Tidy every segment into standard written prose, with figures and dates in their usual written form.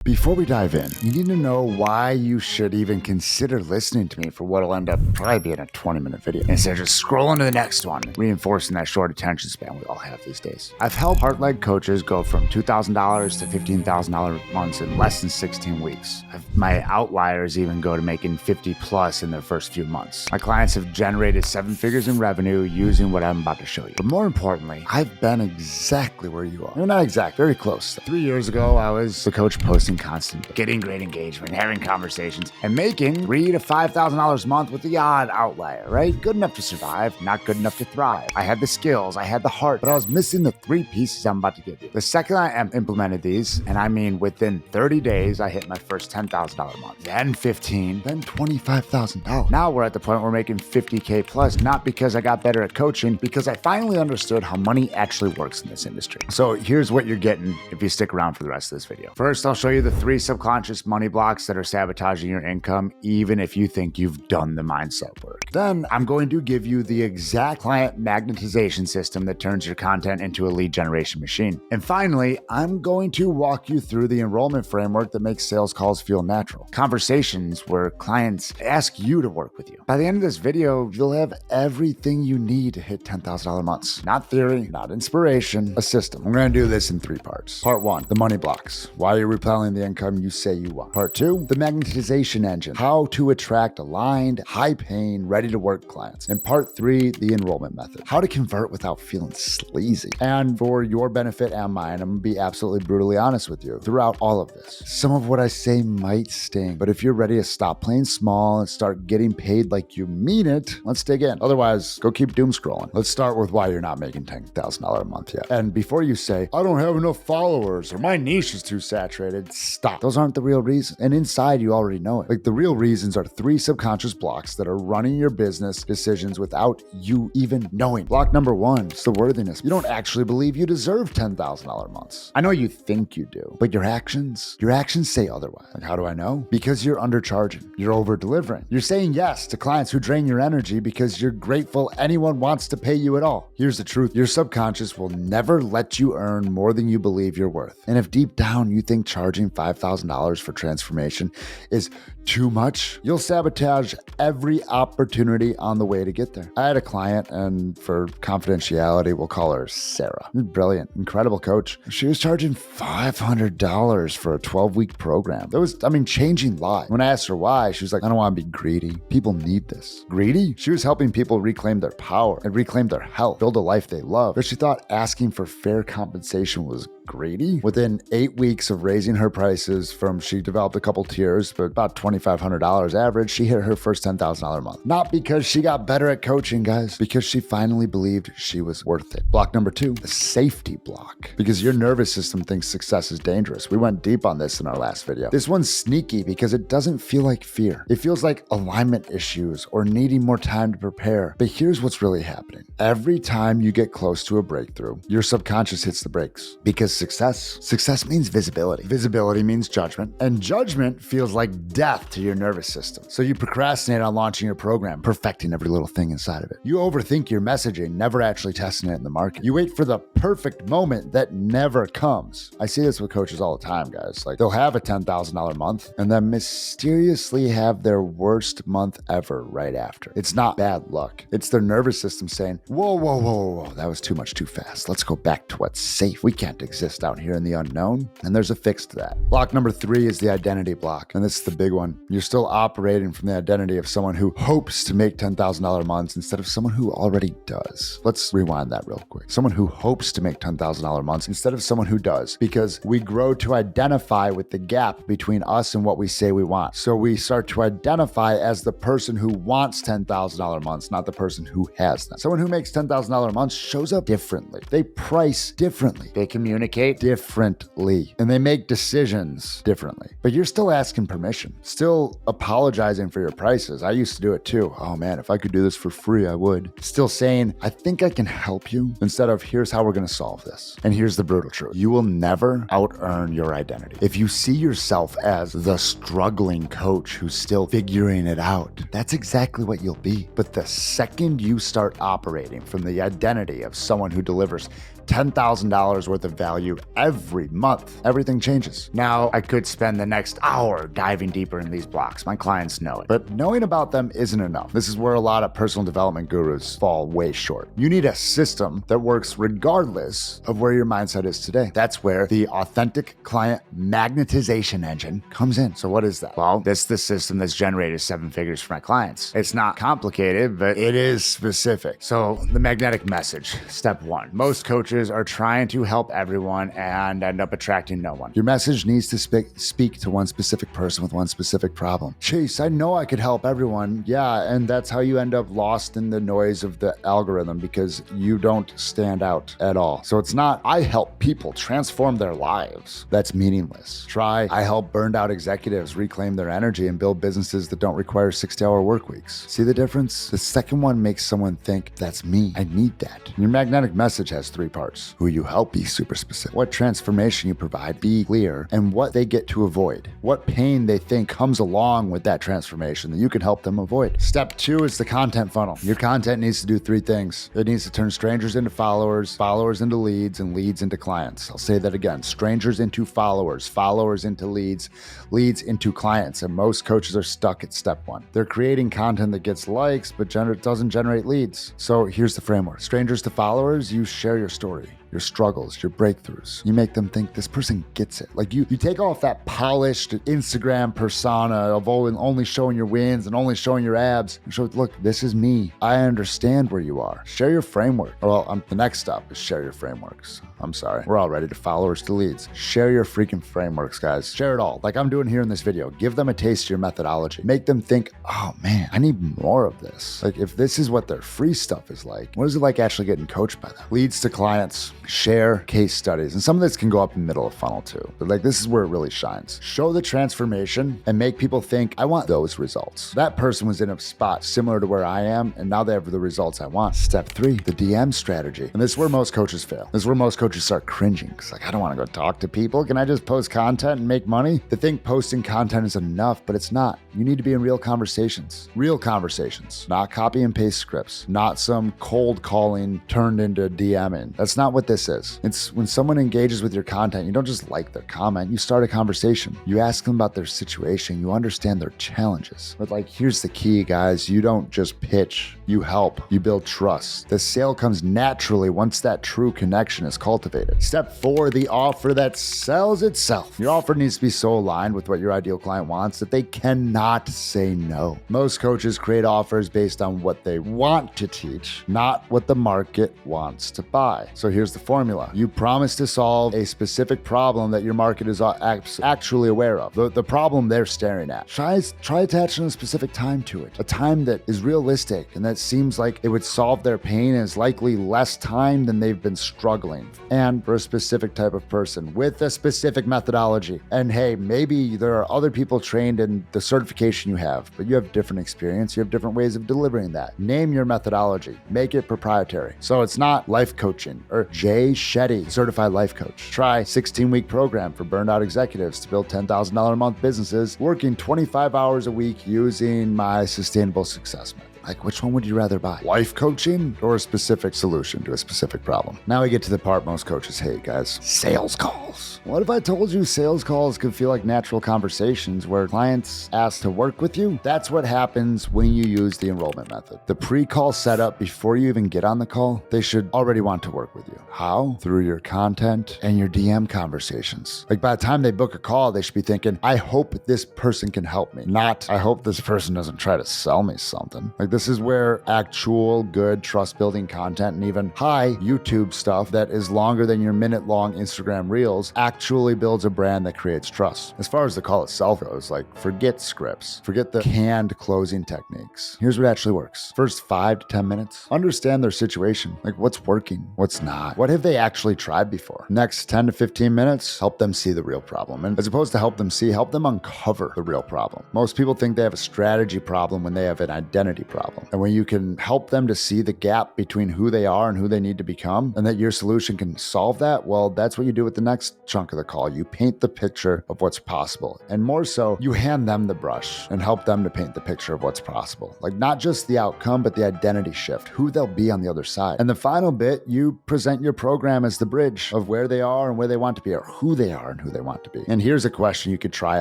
Before we dive in, you need to know why you should even consider listening to me for what'll end up probably being a 20-minute video, instead of just scrolling to the next one, reinforcing that short attention span we all have these days. I've helped heart-led coaches go from $2,000 to $15,000 months in less than 16 weeks. My outliers even go to making 50 plus in their first few months. My clients have generated 7 figures in revenue using what I'm about to show you. But more importantly, I've been exactly where you are. No, not exact, very close. 3 years ago, I was the coach posting constantly, getting great engagement, having conversations, and making $3,000 to $5,000 a month with the odd outlier, right? Good enough to survive, not good enough to thrive. I had the skills, I had the heart, but I was missing the 3 pieces I'm about to give you. The second I implemented these, and I mean within 30 days, I hit my first $10,000 a month, then 15, then $25,000. Now we're at the point where we're making 50K plus, not because I got better at coaching, because I finally understood how money actually works in this industry. So here's what you're getting if you stick around for the rest of this video. First, I'll show you the 3 subconscious money blocks that are sabotaging your income, even if you think you've done the mindset work. Then I'm going to give you the exact client magnetization system that turns your content into a lead generation machine. And finally, I'm going to walk you through the enrollment framework that makes sales calls feel natural. Conversations where clients ask you to work with you. By the end of this video, you'll have everything you need to hit $10,000 months. Not theory, not inspiration, a system. We're going to do this in 3 parts. Part 1, the money blocks. Why you're repelling the income you say you want. Part 2, the magnetization engine. How to attract aligned, high-paying, ready-to-work clients. And part 3, the enrollment method. How to convert without feeling sleazy. And for your benefit and mine, I'm going to be absolutely brutally honest with you throughout all of this. Some of what I say might sting, but if you're ready to stop playing small and start getting paid like you mean it, let's dig in. Otherwise, go keep doom scrolling. Let's start with why you're not making $10,000 a month yet. And before you say, I don't have enough followers or my niche is too saturated, stop. Those aren't the real reasons. And inside, you already know it. Like, the real reasons are 3 subconscious blocks that are running your business decisions without you even knowing. Block number 1 is the worthiness. You don't actually believe you deserve $10,000 months. I know you think you do, but your actions say otherwise. Like, how do I know? Because you're undercharging. You're over delivering. You're saying yes to clients who drain your energy because you're grateful anyone wants to pay you at all. Here's the truth. Your subconscious will never let you earn more than you believe you're worth. And if deep down you think charging $5,000 for transformation is too much, you'll sabotage every opportunity on the way to get there. I had a client, and for confidentiality, we'll call her Sarah. Brilliant, incredible coach. She was charging $500 for a 12-week program. That was, changing lives. When I asked her why, she was like, I don't want to be greedy. People need this. Greedy? She was helping people reclaim their power and reclaim their health, build a life they love. But she thought asking for fair compensation was greedy. Within 8 weeks of raising her prices she developed a couple tiers, but about $2,500 average, she hit her first $10,000 a month. Not because she got better at coaching, guys, because she finally believed she was worth it. Block number 2, the safety block. Because your nervous system thinks success is dangerous. We went deep on this in our last video. This one's sneaky because it doesn't feel like fear. It feels like alignment issues or needing more time to prepare. But here's what's really happening. Every time you get close to a breakthrough, your subconscious hits the brakes. Because success means visibility. Visibility means judgment. And judgment feels like death to your nervous system. So you procrastinate on launching your program, perfecting every little thing inside of it. You overthink your messaging, never actually testing it in the market. You wait for the perfect moment that never comes. I see this with coaches all the time, guys. Like, they'll have a $10,000 month and then mysteriously have their worst month ever right after. It's not bad luck. It's their nervous system saying, whoa, that was too much too fast. Let's go back to what's safe. We can't exist out here in the unknown. And there's a fix to that. Block number 3 is the identity block. And this is the big one. You're still operating from the identity of someone who hopes to make $10,000 months instead of someone who already does. Let's rewind that real quick. Someone who hopes to make $10,000 months instead of someone who does, because we grow to identify with the gap between us and what we say we want. So we start to identify as the person who wants $10,000 months, not the person who has them. Someone who makes $10,000 months shows up differently. They price differently. They communicate differently. And they make decisions differently. But you're still asking permission, still apologizing for your prices. I used to do it too. Oh man, if I could do this for free, I would. Still saying, I think I can help you, instead of here's how we're going to solve this. And here's the brutal truth. You will never out-earn your identity. If you see yourself as the struggling coach who's still figuring it out, that's exactly what you'll be. But the second you start operating from the identity of someone who delivers $10,000 worth of value every month. Everything changes. Now, I could spend the next hour diving deeper in these blocks. My clients know it. But knowing about them isn't enough. This is where a lot of personal development gurus fall way short. You need a system that works regardless of where your mindset is today. That's where the authentic client magnetization engine comes in. So what is that? Well, that's the system that's generated 7 figures for my clients. It's not complicated, but it is specific. So the magnetic message, step 1. Most coaches are trying to help everyone and end up attracting no one. Your message needs to speak to one specific person with one specific problem. Chase, I know I could help everyone. Yeah, and that's how you end up lost in the noise of the algorithm because you don't stand out at all. So it's not, I help people transform their lives. That's meaningless. Try, I help burned out executives reclaim their energy and build businesses that don't require 60-hour work weeks. See the difference? The second one makes someone think, that's me. I need that. Your magnetic message has 3 parts. Who you help, be super specific. What transformation you provide, be clear. And what they get to avoid. What pain they think comes along with that transformation that you can help them avoid. Step 2 is the content funnel. Your content needs to do 3 things. It needs to turn strangers into followers, followers into leads, and leads into clients. I'll say that again. Strangers into followers, followers into leads, leads into clients. And most coaches are stuck at step 1. They're creating content that gets likes, but doesn't generate leads. So here's the framework. Strangers to followers, you share your story, your struggles, your breakthroughs. You make them think this person gets it. Like you take off that polished Instagram persona of only showing your wins and only showing your abs and show, look, this is me. I understand where you are. Share your framework. Well, the next step is share your frameworks. I'm sorry. We're all ready to followers to leads. Share your freaking frameworks, guys. Share it all. Like I'm doing here in this video. Give them a taste of your methodology. Make them think, oh man, I need more of this. Like if this is what their free stuff is like, what is it like actually getting coached by them? Leads to clients. Share case studies. And some of this can go up in the middle of funnel too. But like this is where it really shines. Show the transformation and make people think, I want those results. That person was in a spot similar to where I am, and now they have the results I want. Step 3, the DM strategy. And this is where most coaches fail. This is where most coaches start cringing. It's like, I don't want to go talk to people. Can I just post content and make money? They think posting content is enough, but it's not. You need to be in real conversations. Real conversations. Not copy and paste scripts. Not some cold calling turned into DMing. That's not what this is. It's when someone engages with your content, you don't just like their comment, you start a conversation. You ask them about their situation, you understand their challenges. But like, here's the key, guys. You don't just pitch, you help, you build trust. The sale comes naturally once that true connection is cultivated. Step 4, the offer that sells itself. Your offer needs to be so aligned with what your ideal client wants that they cannot say no. Most coaches create offers based on what they want to teach, not what the market wants to buy. So here's the formula. You promise to solve a specific problem that your market is actually aware of. The problem they're staring at. Try attaching a specific time to it. A time that is realistic and that seems like it would solve their pain and is likely less time than they've been struggling. And for a specific type of person with a specific methodology. And hey, maybe there are other people trained in the certification you have, but you have different experience. You have different ways of delivering that. Name your methodology. Make it proprietary. So it's not life coaching or Jay Shetty, certified life coach. Try 16-week program for burned out executives to build $10,000 a month businesses, working 25 hours a week using my sustainable success method. Like, which one would you rather buy? Life coaching or a specific solution to a specific problem? Now we get to the part most coaches hate, guys. Sales calls. What if I told you sales calls could feel like natural conversations where clients ask to work with you? That's what happens when you use the enrollment method. The pre-call setup before you even get on the call, they should already want to work with you. How? Through your content and your DM conversations. Like by the time they book a call, they should be thinking, I hope this person can help me. Not, I hope this person doesn't try to sell me something. Like this is where actual good trust building content and even high YouTube stuff that is longer than your minute-long Instagram reels actually builds a brand that creates trust. As far as the call itself goes, like forget scripts, forget the canned closing techniques. Here's what actually works. First 5 to 10 minutes, understand their situation. Like what's working, what's not. What have they actually tried before? Next 10 to 15 minutes, help them see the real problem. And as opposed to help them see, help them uncover the real problem. Most people think they have a strategy problem when they have an identity problem. problem. And when you can help them to see the gap between who they are and who they need to become, and that your solution can solve that, well, that's what you do with the next chunk of the call. You paint the picture of what's possible. And more so, you hand them the brush and help them to paint the picture of what's possible. Like not just the outcome, but the identity shift, who they'll be on the other side. And the final bit, you present your program as the bridge of where they are and where they want to be, or who they are and who they want to be. And here's a question you could try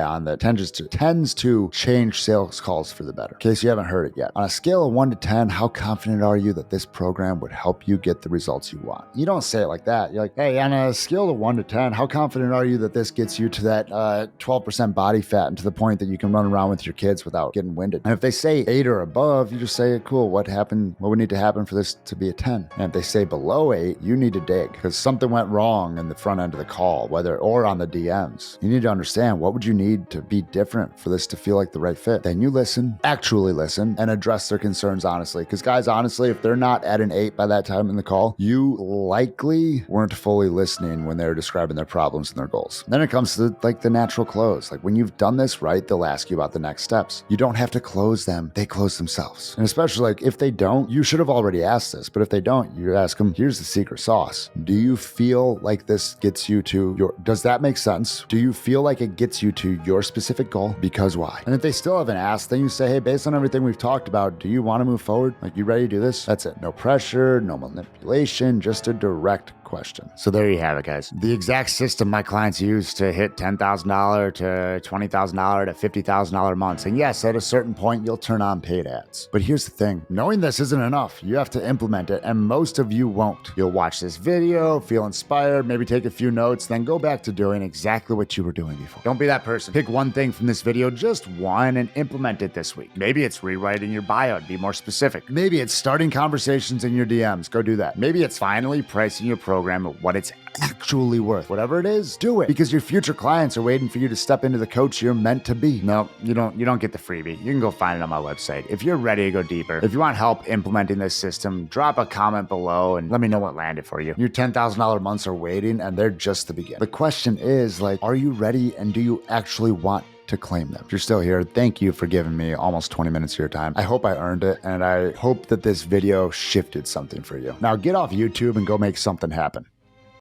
on that tends to change sales calls for the better. In case you haven't heard it yet. On a scale of 1 to 10, how confident are you that this program would help you get the results you want? You don't say it like that. You're like, hey, on a scale of 1 to 10, how confident are you that this gets you to that 12% body fat and to the point that you can run around with your kids without getting winded? And if they say 8 or above, you just say, cool, what happened? What would need to happen for this to be a 10? And if they say below 8, you need to dig because something went wrong in the front end of the call, or on the DMs. You need to understand what would you need to be different for this to feel like the right fit. Then you listen, actually listen, and address their concerns honestly. Because guys, honestly, if they're not at an 8 by that time in the call, you likely weren't fully listening when they were describing their problems and their goals. Then it comes to like the natural close. Like when you've done this right, they'll ask you about the next steps. You don't have to close them. They close themselves. And especially like if they don't, you should have already asked this, but if they don't, you ask them, here's the secret sauce. Do you feel like this gets you to does that make sense? Do you feel like it gets you to your specific goal? Because why? And if they still haven't asked, then you say, hey, based on everything we've talked about, do you want to move forward? Like, you ready to do this? That's it. No pressure, no manipulation, just a direct question. So there you have it, guys. The exact system my clients use to hit $10,000 to $20,000 to $50,000 months. And yes, at a certain point, you'll turn on paid ads. But here's the thing. Knowing this isn't enough. You have to implement it, and most of you won't. You'll watch this video, feel inspired, maybe take a few notes, then go back to doing exactly what you were doing before. Don't be that person. Pick one thing from this video, just one, and implement it this week. Maybe it's rewriting your bio to be more specific. Maybe it's starting conversations in your DMs. Go do that. Maybe it's finally pricing your program at what it's actually worth. Whatever it is, do it, because your future clients are waiting for you to step into the coach you're meant to be. No, you don't get the freebie. You can go find it on my website. If you're ready to go deeper, if you want help implementing this system, drop a comment below and let me know what landed for you. Your $10,000 months are waiting, and they're just the beginning. The question is, like, are you ready, and do you actually want to claim them? If you're still here, thank you for giving me almost 20 minutes of your time. I hope I earned it, and I hope that this video shifted something for you. Now get off YouTube and go make something happen.